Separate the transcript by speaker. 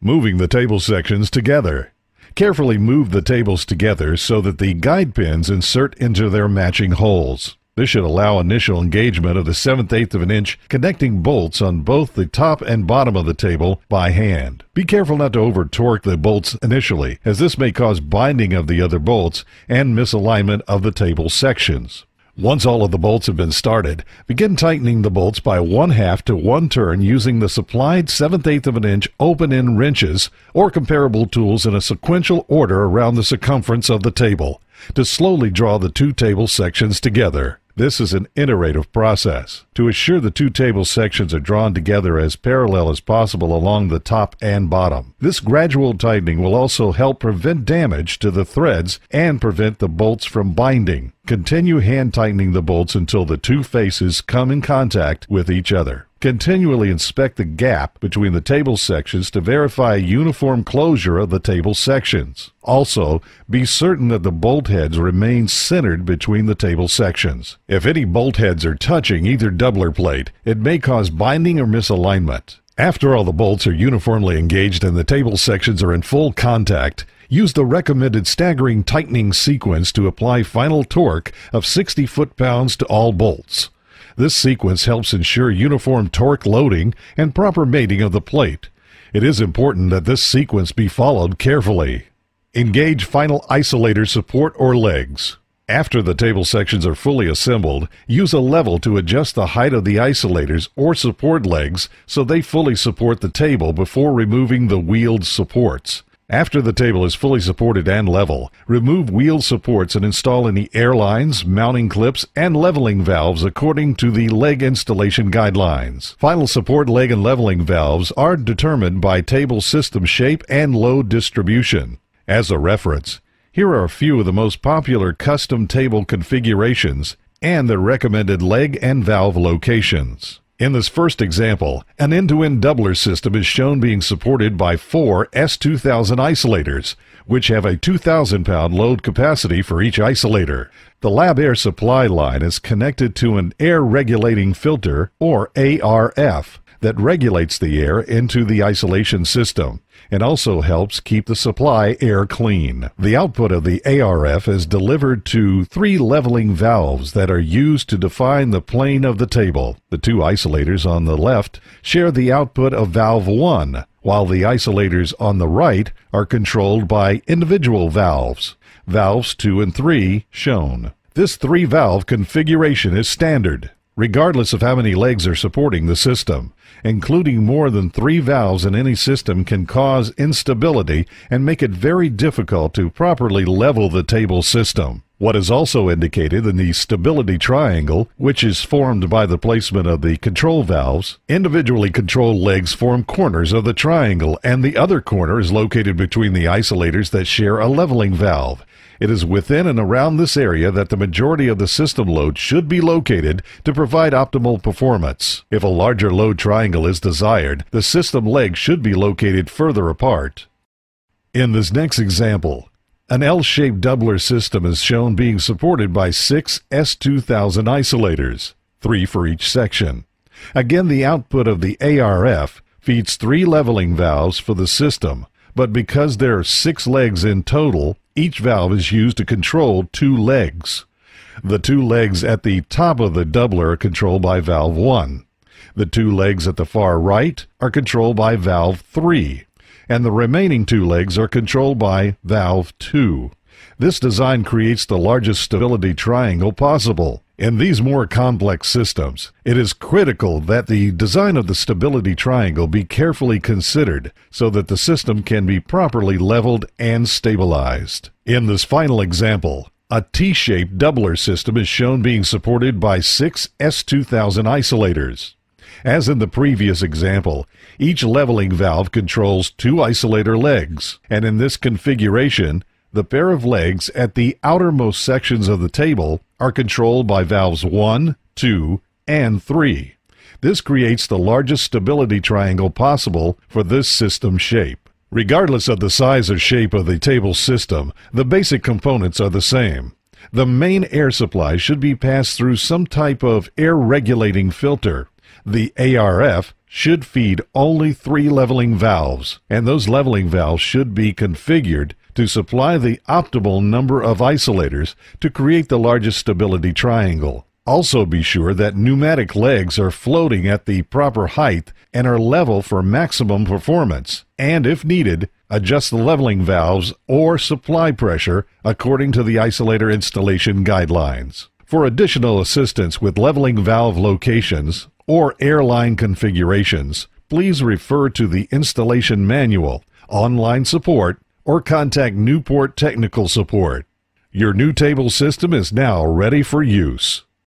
Speaker 1: Moving the table sections together. Carefully move the tables together so that the guide pins insert into their matching holes. This should allow initial engagement of the 7/8 of an inch connecting bolts on both the top and bottom of the table by hand. Be careful not to over-torque the bolts initially, as this may cause binding of the other bolts and misalignment of the table sections. Once all of the bolts have been started, begin tightening the bolts by 1/2 to 1 turn using the supplied 7/8 of an inch open-end wrenches or comparable tools in a sequential order around the circumference of the table to slowly draw the two table sections together. This is an iterative process to assure the two table sections are drawn together as parallel as possible along the top and bottom. This gradual tightening will also help prevent damage to the threads and prevent the bolts from binding. Continue hand tightening the bolts until the two faces come in contact with each other. Continually inspect the gap between the table sections to verify uniform closure of the table sections. Also, be certain that the bolt heads remain centered between the table sections. If any bolt heads are touching either doubler plate, it may cause binding or misalignment. After all the bolts are uniformly engaged and the table sections are in full contact, use the recommended staggering tightening sequence to apply final torque of 60 foot-pounds to all bolts. This sequence helps ensure uniform torque loading and proper mating of the plate. It is important that this sequence be followed carefully. Engage final isolator support or legs. After the table sections are fully assembled, use a level to adjust the height of the isolators or support legs so they fully support the table before removing the wheeled supports. After the table is fully supported and level, remove wheel supports and install any air lines, mounting clips, and leveling valves according to the leg installation guidelines. Final support leg and leveling valves are determined by table system shape and load distribution. As a reference, here are a few of the most popular custom table configurations and the recommended leg and valve locations. In this first example, an end-to-end doubler system is shown being supported by 4 S2000 isolators, which have a 2,000-pound load capacity for each isolator. The lab air supply line is connected to an air regulating filter, or ARF, that regulates the air into the isolation system and also helps keep the supply air clean. The output of the ARF is delivered to 3 leveling valves that are used to define the plane of the table. The 2 isolators on the left share the output of valve 1, while the isolators on the right are controlled by individual valves. Valves 2 and 3 shown. This 3-valve configuration is standard, regardless of how many legs are supporting the system. Including more than 3 valves in any system can cause instability and make it very difficult to properly level the table system. What is also indicated in the stability triangle, which is formed by the placement of the control valves, individually controlled legs form corners of the triangle, and the other corner is located between the isolators that share a leveling valve. It is within and around this area that the majority of the system load should be located to provide optimal performance. If a larger load triangle is desired, the system legs should be located further apart. In this next example, an L-shaped doubler system is shown being supported by 6 S2000 isolators, 3 for each section. Again, the output of the ARF feeds 3 leveling valves for the system, but because there are 6 legs in total, each valve is used to control 2 legs. The 2 legs at the top of the doubler are controlled by valve 1. The 2 legs at the far right are controlled by valve 3, and the remaining 2 legs are controlled by valve 2. This design creates the largest stability triangle possible. In these more complex systems, it is critical that the design of the stability triangle be carefully considered so that the system can be properly leveled and stabilized. In this final example, a T-shaped doubler system is shown being supported by 6 S2000 isolators. As in the previous example, each leveling valve controls 2 isolator legs, and in this configuration, the pair of legs at the outermost sections of the table are controlled by valves 1, 2, and 3. This creates the largest stability triangle possible for this system shape. Regardless of the size or shape of the table system, the basic components are the same. The main air supply should be passed through some type of air regulating filter. The ARF should feed only 3 leveling valves, and those leveling valves should be configured to supply the optimal number of isolators to create the largest stability triangle. Also be sure that pneumatic legs are floating at the proper height and are level for maximum performance. And if needed, adjust the leveling valves or supply pressure according to the isolator installation guidelines. For additional assistance with leveling valve locations or airline configurations, please refer to the installation manual, online support, or contact Newport Technical Support. Your new table system is now ready for use.